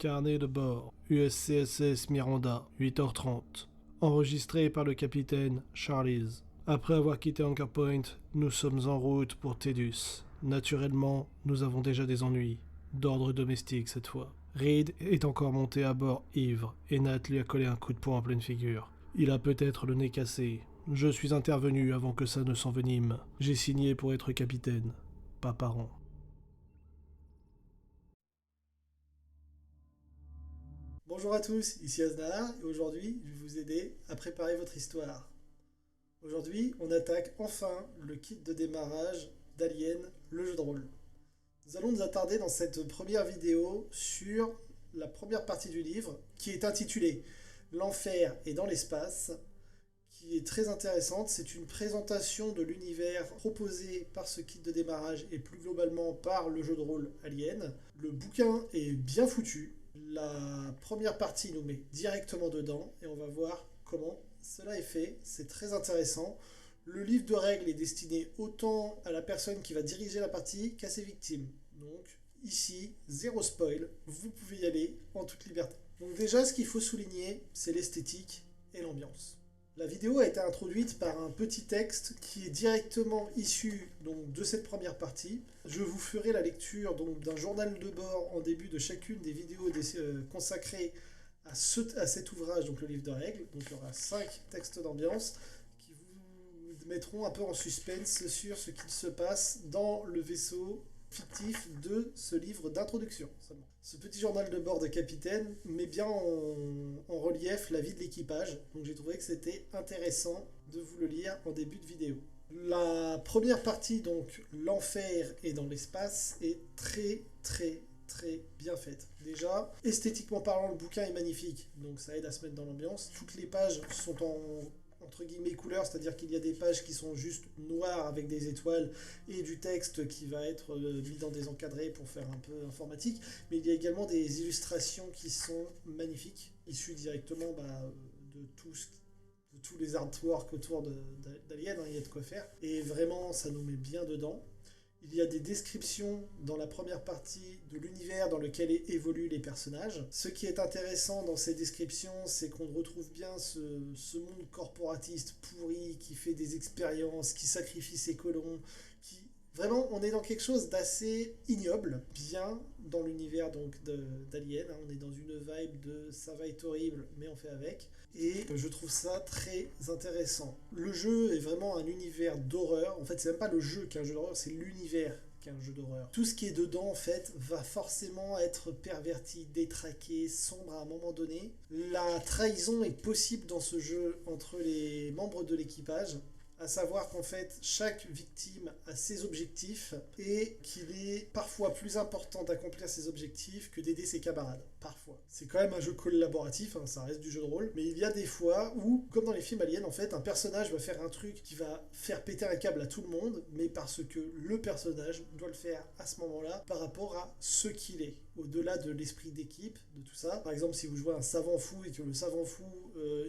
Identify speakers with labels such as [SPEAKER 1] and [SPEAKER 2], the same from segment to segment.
[SPEAKER 1] Carnet de bord, USCSS Miranda, 8h30. Enregistré par le capitaine Charlies. Après avoir quitté Anchor Point, nous sommes en route pour Tedus. Naturellement, nous avons déjà des ennuis. D'ordre domestique cette fois. Reed est encore monté à bord ivre, et Nat lui a collé un coup de poing en pleine figure. Il a peut-être le nez cassé. Je suis intervenu avant que ça ne s'envenime. J'ai signé pour être capitaine, pas parent.
[SPEAKER 2] Bonjour à tous, ici Aznar et aujourd'hui je vais vous aider à préparer votre histoire. Aujourd'hui on attaque enfin le kit de démarrage d'Alien, le jeu de rôle. Nous allons nous attarder dans cette première vidéo sur la première partie du livre qui est intitulée L'enfer est dans l'espace, qui est très intéressante. C'est une présentation de l'univers proposé par ce kit de démarrage et plus globalement par le jeu de rôle Alien. Le bouquin est bien foutu. La première partie nous met directement dedans et on va voir comment cela est fait. C'est très intéressant. Le livre de règles est destiné autant à la personne qui va diriger la partie qu'à ses victimes. Donc ici, zéro spoil, vous pouvez y aller en toute liberté. Donc déjà, ce qu'il faut souligner, c'est l'esthétique et l'ambiance. La vidéo a été introduite par un petit texte qui est directement issu donc, de cette première partie. Je vous ferai la lecture d'un journal de bord en début de chacune des vidéos consacrées à cet ouvrage, donc le livre de règles. Donc il y aura 5 textes d'ambiance qui vous mettront un peu en suspense sur ce qu'il se passe dans le vaisseau fictif de ce livre d'introduction seulement. Ce petit journal de bord de capitaine met bien en relief la vie de l'équipage, donc j'ai trouvé que c'était intéressant de vous le lire en début de vidéo. La première partie, donc l'enfer est dans l'espace, est très bien faite. Déjà, esthétiquement parlant, le bouquin est magnifique, donc ça aide à se mettre dans l'ambiance. Toutes les pages sont en entre guillemets couleurs, c'est-à-dire qu'il y a des pages qui sont juste noires avec des étoiles et du texte qui va être mis dans des encadrés pour faire un peu informatique, mais il y a également des illustrations qui sont magnifiques, issues directement de tous les artworks autour d'Alien, hein, il y a de quoi faire, et vraiment ça nous met bien dedans. Il y a des descriptions dans la première partie de l'univers dans lequel évoluent les personnages. Ce qui est intéressant dans ces descriptions, c'est qu'on retrouve bien ce monde corporatiste pourri qui fait des expériences, qui sacrifie ses colons, qui... Vraiment, on est dans quelque chose d'assez ignoble, bien dans l'univers d'Alien. Hein, on est dans une vibe de ça va être horrible, mais on fait avec. Et je trouve ça très intéressant. Le jeu est vraiment un univers d'horreur. En fait, c'est même pas le jeu qui est un jeu d'horreur, c'est l'univers qui est un jeu d'horreur. Tout ce qui est dedans, en fait, va forcément être perverti, détraqué, sombre à un moment donné. La trahison est possible dans ce jeu entre les membres de l'équipage. À savoir qu'en fait, chaque victime a ses objectifs et qu'il est parfois plus important d'accomplir ses objectifs que d'aider ses camarades. Parfois. C'est quand même un jeu collaboratif, hein, ça reste du jeu de rôle, mais il y a des fois où, comme dans les films aliens, en fait, un personnage va faire un truc qui va faire péter un câble à tout le monde, mais parce que le personnage doit le faire à ce moment-là par rapport à ce qu'il est, au-delà de l'esprit d'équipe, de tout ça. Par exemple, si vous jouez un savant fou et que le savant fou,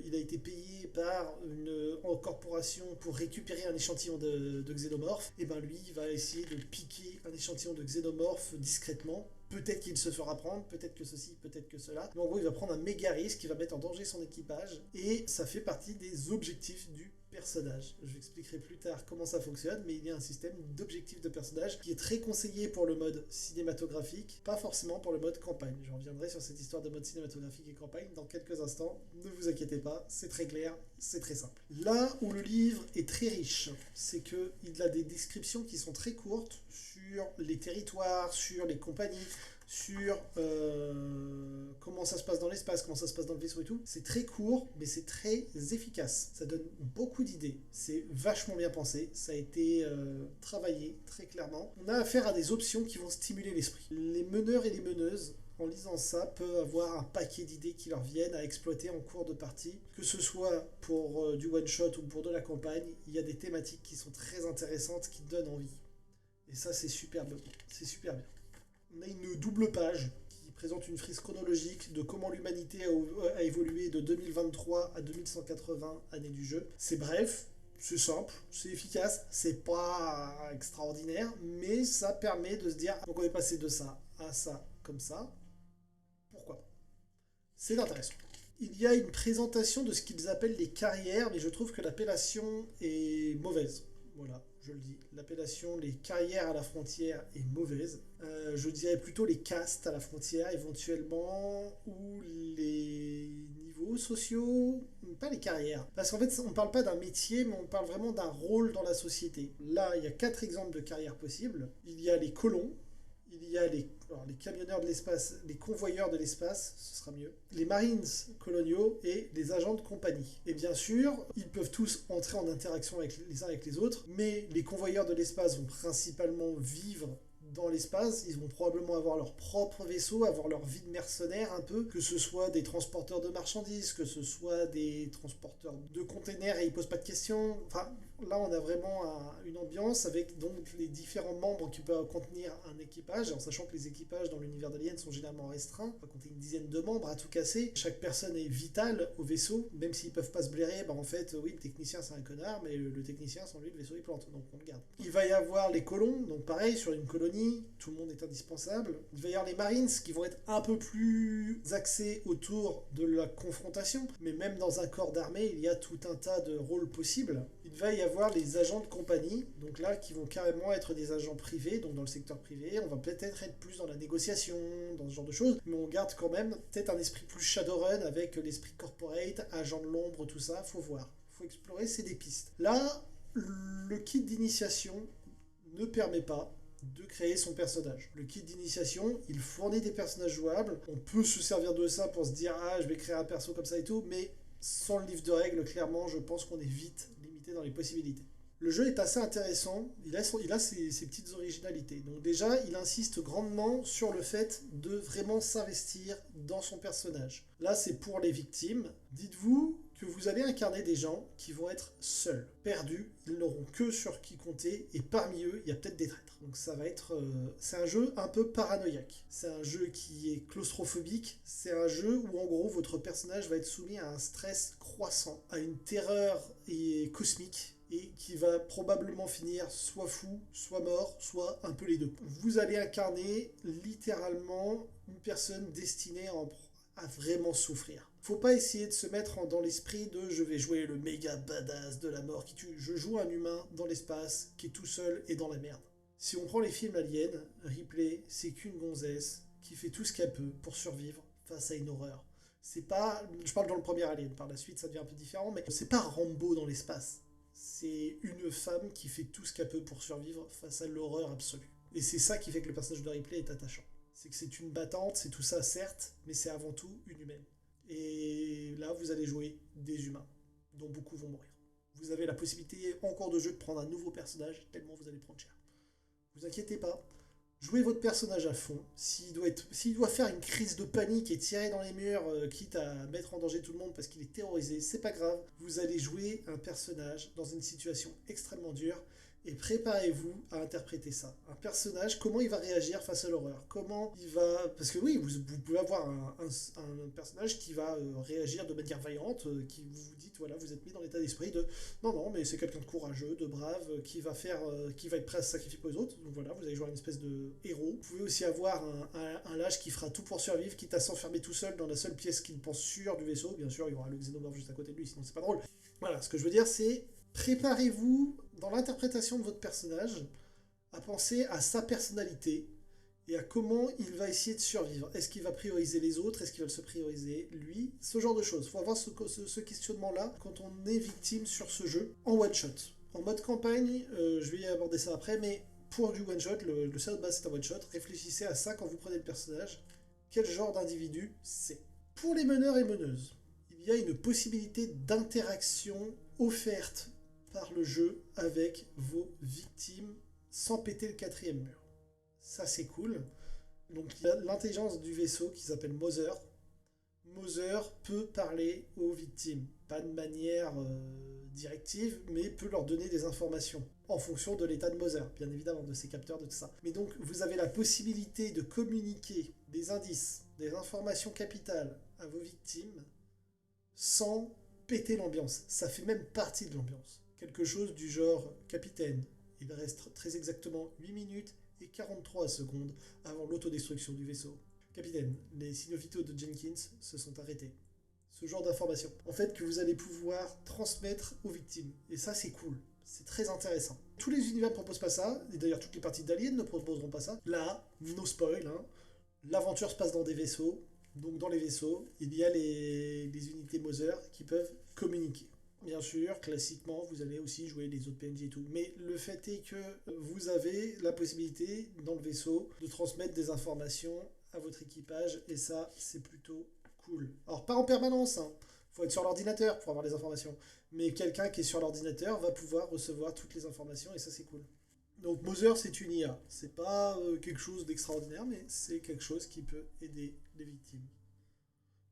[SPEAKER 2] il a été payé par une corporation pour récupérer un échantillon de xénomorphe, et ben lui, il va essayer de piquer un échantillon de xénomorphe discrètement. Peut-être qu'il se fera prendre, peut-être que ceci, peut-être que cela. Mais en gros, il va prendre un méga risque, il va mettre en danger son équipage, et ça fait partie des objectifs du personnage. Je vous expliquerai plus tard comment ça fonctionne, mais il y a un système d'objectifs de personnage qui est très conseillé pour le mode cinématographique, pas forcément pour le mode campagne. Je reviendrai sur cette histoire de mode cinématographique et campagne dans quelques instants. Ne vous inquiétez pas, c'est très clair, c'est très simple. Là où le livre est très riche, c'est qu'il a des descriptions qui sont très courtes sur les territoires, sur les compagnies, sur comment ça se passe dans l'espace, comment ça se passe dans le vaisseau et tout. C'est très court, mais c'est très efficace. Ça donne beaucoup d'idées. C'est vachement bien pensé. Ça a été travaillé très clairement. On a affaire à des options qui vont stimuler l'esprit. Les meneurs et les meneuses, en lisant ça, peuvent avoir un paquet d'idées qui leur viennent à exploiter en cours de partie. Que ce soit pour du one-shot ou pour de la campagne, il y a des thématiques qui sont très intéressantes, qui donnent envie. Et ça, c'est super bien. C'est super bien. On a une double page qui présente une frise chronologique de comment l'humanité a évolué de 2023 à 2180, année du jeu. C'est bref, c'est simple, c'est efficace, c'est pas extraordinaire, mais ça permet de se dire, donc on est passé de ça à ça, comme ça, pourquoi pas. C'est intéressant. Il y a une présentation de ce qu'ils appellent les carrières, mais je trouve que l'appellation est mauvaise. Voilà, je le dis. L'appellation les carrières à la frontière est mauvaise. Je dirais plutôt les castes à la frontière éventuellement, ou les niveaux sociaux, pas les carrières. Parce qu'en fait, on ne parle pas d'un métier, mais on parle vraiment d'un rôle dans la société. Là, il y a 4 exemples de carrières possibles. Il y a les colons, il y a les camionneurs de l'espace, les convoyeurs de l'espace, ce sera mieux, les marines coloniaux et les agents de compagnie. Et bien sûr, ils peuvent tous entrer en interaction avec les uns avec les autres, mais les convoyeurs de l'espace vont principalement vivre dans l'espace, ils vont probablement avoir leur propre vaisseau, avoir leur vie de mercenaires un peu, que ce soit des transporteurs de marchandises, que ce soit des transporteurs de containers et ils posent pas de questions. Enfin, là on a vraiment une ambiance avec donc les différents membres qui peuvent contenir un équipage, en sachant que les équipages dans l'univers d'Alien sont généralement restreints, on va compter une dizaine de membres à tout casser. Chaque personne est vitale au vaisseau, même s'ils peuvent pas se blairer, en fait oui le technicien c'est un connard, mais le technicien sans lui le vaisseau il plante, donc on le garde. Il va y avoir les colons, donc pareil sur une colonie, tout le monde est indispensable. Il va y avoir les Marines qui vont être un peu plus axés autour de la confrontation, mais même dans un corps d'armée, il y a tout un tas de rôles possibles. Il va y avoir les agents de compagnie, donc là qui vont carrément être des agents privés, donc dans le secteur privé. On va peut-être être plus dans la négociation, dans ce genre de choses, mais on garde quand même peut-être un esprit plus Shadowrun avec l'esprit corporate, agent de l'ombre, tout ça, faut voir. Faut explorer, c'est des pistes. Là, le kit d'initiation ne permet pas de créer son personnage. Le kit d'initiation, il fournit des personnages jouables. On peut se servir de ça pour se dire « Ah, je vais créer un perso comme ça et tout », mais sans le livre de règles, clairement, je pense qu'on est vite limité dans les possibilités. Le jeu est assez intéressant, il a ses petites originalités. Donc déjà, il insiste grandement sur le fait de vraiment s'investir dans son personnage. Là, c'est pour les victimes. Dites-vous que vous allez incarner des gens qui vont être seuls, perdus, ils n'auront que sur qui compter, et parmi eux, il y a peut-être des traîtres. Donc ça va être... c'est un jeu un peu paranoïaque. C'est un jeu qui est claustrophobique. C'est un jeu où, en gros, votre personnage va être soumis à un stress croissant, à une terreur cosmique, et qui va probablement finir soit fou, soit mort, soit un peu les deux. Vous allez incarner littéralement une personne destinée à vraiment souffrir. Faut pas essayer de se mettre dans l'esprit de je vais jouer le méga badass de la mort qui tue. Je joue un humain dans l'espace qui est tout seul et dans la merde. Si on prend les films Alien, Ripley, c'est qu'une gonzesse qui fait tout ce qu'elle peut pour survivre face à une horreur. C'est pas... Je parle dans le premier Alien, par la suite ça devient un peu différent, mais c'est pas Rambo dans l'espace. C'est une femme qui fait tout ce qu'elle peut pour survivre face à l'horreur absolue. Et c'est ça qui fait que le personnage de Ripley est attachant. C'est que c'est une battante, c'est tout ça certes, mais c'est avant tout une humaine. Et là, vous allez jouer des humains, dont beaucoup vont mourir. Vous avez la possibilité en cours de jeu de prendre un nouveau personnage, tellement vous allez prendre cher. Vous inquiétez pas, jouez votre personnage à fond. S'il doit faire une crise de panique et tirer dans les murs, quitte à mettre en danger tout le monde parce qu'il est terrorisé, c'est pas grave. Vous allez jouer un personnage dans une situation extrêmement dure et préparez-vous à interpréter ça. Un personnage, comment il va réagir face à l'horreur? Comment il va... Parce que oui, vous pouvez avoir un personnage qui va réagir de manière vaillante, qui vous dites, voilà, vous êtes mis dans l'état d'esprit de non, mais c'est quelqu'un de courageux, de brave, qui va être prêt à se sacrifier pour les autres. Donc voilà, vous allez jouer une espèce de héros. Vous pouvez aussi avoir un lâche qui fera tout pour survivre, quitte à s'enfermer tout seul dans la seule pièce qu'il pense sûre du vaisseau. Bien sûr, il y aura le xénomorphe juste à côté de lui, sinon c'est pas drôle. Voilà, ce que je veux dire, c'est préparez-vous dans l'interprétation de votre personnage à penser à sa personnalité et à comment il va essayer de survivre. Est-ce qu'il va prioriser les autres? Est-ce qu'il va se prioriser lui? Ce genre de choses. Il faut avoir ce questionnement-là quand on est victime sur ce jeu en one-shot. En mode campagne, je vais y aborder ça après, mais pour du one-shot, le setup base c'est un one-shot. Réfléchissez à ça quand vous prenez le personnage. Quel genre d'individu c'est? Pour les meneurs et meneuses, il y a une possibilité d'interaction offerte par le jeu avec vos victimes sans péter le quatrième mur. Ça c'est cool. Donc l'intelligence du vaisseau qui s'appelle Mother. Mother peut parler aux victimes. Pas de manière directive, mais peut leur donner des informations en fonction de l'état de Mother, bien évidemment, de ses capteurs, de tout ça. Mais donc vous avez la possibilité de communiquer des indices, des informations capitales à vos victimes sans péter l'ambiance. Ça fait même partie de l'ambiance. Quelque chose du genre capitaine. Il reste très exactement 8 minutes et 43 secondes avant l'autodestruction du vaisseau. Capitaine, les signaux vitaux de Jenkins se sont arrêtés. Ce genre d'information, en fait, que vous allez pouvoir transmettre aux victimes. Et ça, c'est cool. C'est très intéressant. Tous les univers ne proposent pas ça, et d'ailleurs toutes les parties d'Alien ne proposeront pas ça. Là, no spoil, hein, l'aventure se passe dans des vaisseaux, donc dans les vaisseaux, il y a les unités Mother qui peuvent communiquer. Bien sûr, classiquement, vous allez aussi jouer les autres PNJ et tout. Mais le fait est que vous avez la possibilité, dans le vaisseau, de transmettre des informations à votre équipage, et ça, c'est plutôt cool. Alors, pas en permanence, hein. Faut être sur l'ordinateur pour avoir les informations. Mais quelqu'un qui est sur l'ordinateur va pouvoir recevoir toutes les informations, et ça, c'est cool. Donc, Mother, c'est une IA. C'est pas quelque chose d'extraordinaire, mais c'est quelque chose qui peut aider les victimes.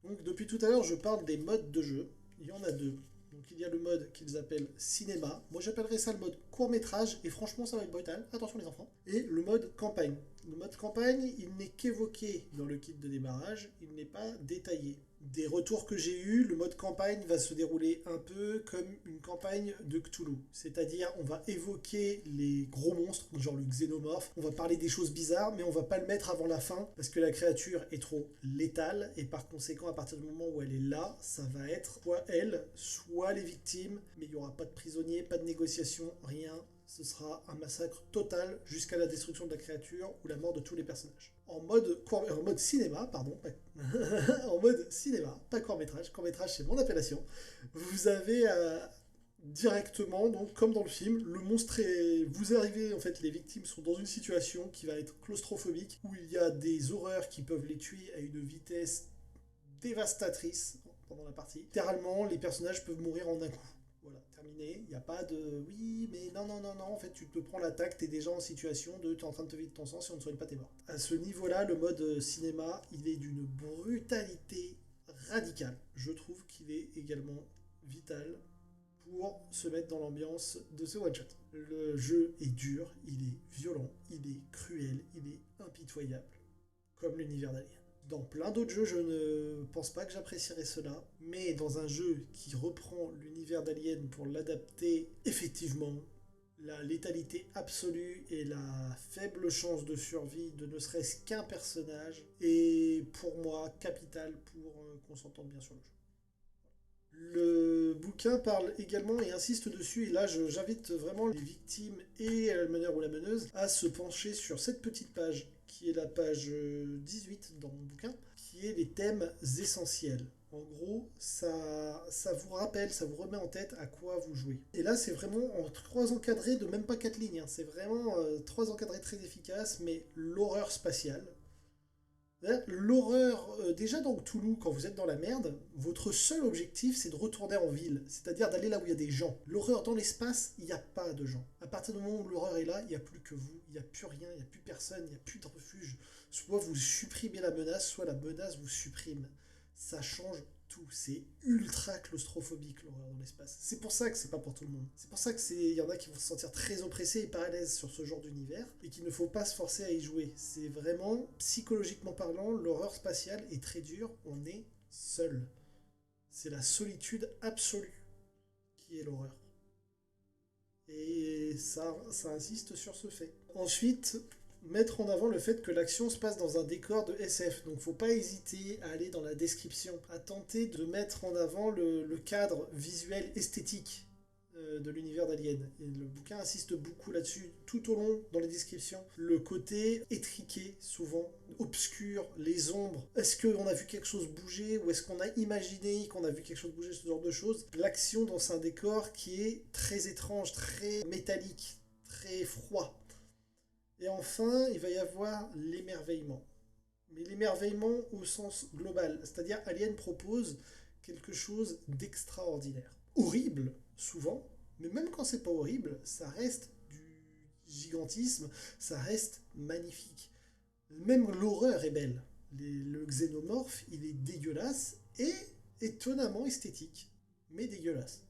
[SPEAKER 2] Donc, depuis tout à l'heure, je parle des modes de jeu. Il y en a deux. Donc il y a le mode qu'ils appellent cinéma. Moi j'appellerais ça le mode court-métrage, et franchement ça va être brutal, attention les enfants. Et le mode campagne. Le mode campagne, il n'est qu'évoqué dans le kit de démarrage, il n'est pas détaillé. Des retours que j'ai eus, le mode campagne va se dérouler un peu comme une campagne de Cthulhu. C'est-à-dire, on va évoquer les gros monstres, genre le xénomorphe, on va parler des choses bizarres, mais on va pas le mettre avant la fin, parce que la créature est trop létale, et par conséquent, à partir du moment où elle est là, ça va être soit elle, soit les victimes, mais il n'y aura pas de prisonniers, pas de négociation, rien. Ce sera un massacre total jusqu'à la destruction de la créature ou la mort de tous les personnages. En mode cinéma, pardon, en mode cinéma, pas court-métrage, court-métrage c'est mon appellation, vous avez directement, donc comme dans le film, le monstre est... Vous arrivez, en fait, les victimes sont dans une situation qui va être claustrophobique, où il y a des horreurs qui peuvent les tuer à une vitesse dévastatrice pendant la partie. Littéralement, les personnages peuvent mourir en un coup. Voilà, terminé. Il n'y a pas de oui, mais non, non, non, non. En fait, tu te prends l'attaque, t'es déjà en situation de t'es en train de te vider ton sang, si on ne soigne pas, t'es mort. À ce niveau-là, le mode cinéma, il est d'une brutalité radicale. Je trouve qu'il est également vital pour se mettre dans l'ambiance de ce one-shot. Le jeu est dur, il est violent, il est cruel, il est impitoyable, comme l'univers d'Alien. Dans plein d'autres jeux, je ne pense pas que j'apprécierais cela, mais dans un jeu qui reprend l'univers d'Alien pour l'adapter, effectivement, la létalité absolue et la faible chance de survie de ne serait-ce qu'un personnage est pour moi capital pour qu'on s'entende bien sur le jeu. Le bouquin parle également et insiste dessus, et là j'invite vraiment les victimes et le meneur ou la meneuse à se pencher sur cette petite page, qui est la page 18 dans mon bouquin, qui est les thèmes essentiels. En gros, ça vous rappelle, ça vous remet en tête à quoi vous jouez. Et là, c'est vraiment en 3 encadrés de même pas 4 lignes. Hein. C'est vraiment 3 encadrés très efficaces, mais l'horreur spatiale. L'horreur, déjà dans Cthulhu, quand vous êtes dans la merde, votre seul objectif c'est de retourner en ville, c'est-à-dire d'aller là où il y a des gens. L'horreur dans l'espace, il n'y a pas de gens. À partir du moment où l'horreur est là, il n'y a plus que vous, il n'y a plus rien, il n'y a plus personne, il n'y a plus de refuge. Soit vous supprimez la menace, soit la menace vous supprime. Ça change tout, c'est ultra claustrophobique l'horreur dans l'espace. C'est pour ça que c'est pas pour tout le monde. C'est pour ça que il y en a qui vont se sentir très oppressés et pas à l'aise sur ce genre d'univers et qu'il ne faut pas se forcer à y jouer. C'est vraiment, psychologiquement parlant, l'horreur spatiale est très dure, on est seul. C'est la solitude absolue qui est l'horreur. Et ça insiste sur ce fait. Ensuite, mettre en avant le fait que l'action se passe dans un décor de SF. Donc faut pas hésiter à aller dans la description, à tenter de mettre en avant le cadre visuel esthétique de l'univers d'Alien. Et le bouquin insiste beaucoup là-dessus tout au long dans les descriptions. Le côté étriqué, souvent, obscur, les ombres. Est-ce qu'on a vu quelque chose bouger ou est-ce qu'on a imaginé qu'on a vu quelque chose bouger, ce genre de choses. L'action dans un décor qui est très étrange, très métallique, très froid. Et enfin, il va y avoir l'émerveillement. Mais l'émerveillement au sens global. C'est-à-dire, Alien propose quelque chose d'extraordinaire. Horrible, souvent, mais même quand c'est pas horrible, ça reste du gigantisme, ça reste magnifique. Même l'horreur est belle. Le xénomorphe, il est dégueulasse et étonnamment esthétique. Mais dégueulasse.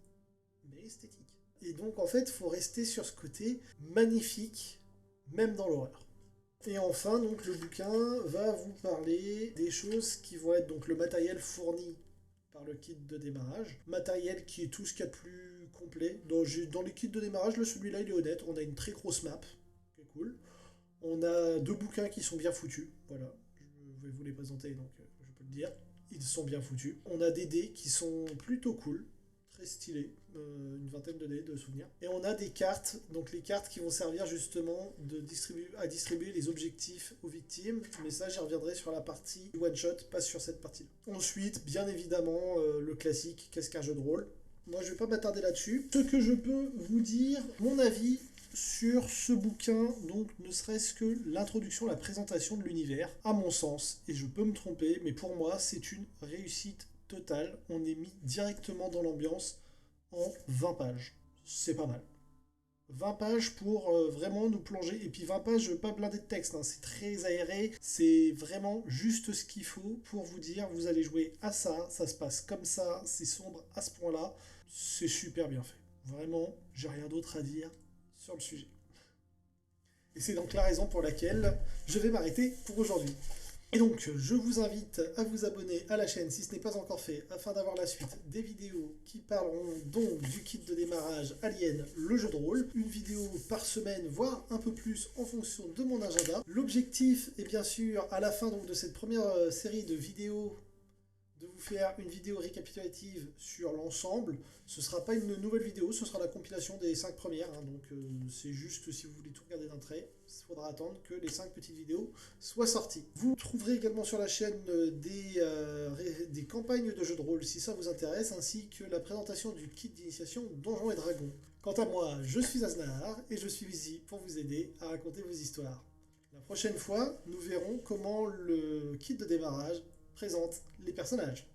[SPEAKER 2] Mais esthétique. Et donc, en fait, il faut rester sur ce côté magnifique, même dans l'horreur. Et enfin, donc, le bouquin va vous parler des choses qui vont être donc le matériel fourni par le kit de démarrage. Matériel qui est tout ce qu'il y a de plus complet. Dans les kits de démarrage, celui-là, il est honnête. On a une très grosse map, qui est cool. On a 2 bouquins qui sont bien foutus. Voilà. vais vous les présenter, donc je peux le dire. Ils sont bien foutus. On a des dés qui sont plutôt cool, très stylés, une vingtaine de dés de souvenirs. Et on a des cartes, donc les cartes qui vont servir justement à distribuer les objectifs aux victimes. Mais ça, j'y reviendrai sur la partie one-shot, pas sur cette partie-là. Ensuite, bien évidemment, le classique, qu'est-ce qu'un jeu de rôle? Moi, je vais pas m'attarder là-dessus. Ce que je peux vous dire, mon avis sur ce bouquin, donc ne serait-ce que l'introduction, la présentation de l'univers, à mon sens, et je peux me tromper, mais pour moi, c'est une réussite totale. On est mis directement dans l'ambiance en 20 pages. C'est pas mal. 20 pages pour vraiment nous plonger. Et puis 20 pages, pas blindé de texte, hein. C'est très aéré. C'est vraiment juste ce qu'il faut pour vous dire, vous allez jouer à ça, ça se passe comme ça, c'est sombre à ce point-là. C'est super bien fait. Vraiment, j'ai rien d'autre à dire sur le sujet. Et c'est donc la raison pour laquelle je vais m'arrêter pour aujourd'hui. Et donc, je vous invite à vous abonner à la chaîne si ce n'est pas encore fait, afin d'avoir la suite des vidéos qui parleront donc du kit de démarrage Alien, le jeu de rôle. Une vidéo par semaine, voire un peu plus en fonction de mon agenda. L'objectif est bien sûr, à la fin donc, de cette première série de vidéos, de vous faire une vidéo récapitulative sur l'ensemble. Ce ne sera pas une nouvelle vidéo, ce sera la compilation des 5 premières. Hein, donc c'est juste si vous voulez tout regarder d'un trait, il faudra attendre que les 5 petites vidéos soient sorties. Vous trouverez également sur la chaîne des campagnes de jeux de rôle si ça vous intéresse, ainsi que la présentation du kit d'initiation Donjons et Dragons. Quant à moi, je suis Aznahar et je suis ici pour vous aider à raconter vos histoires. La prochaine fois, nous verrons comment le kit de démarrage présente les personnages.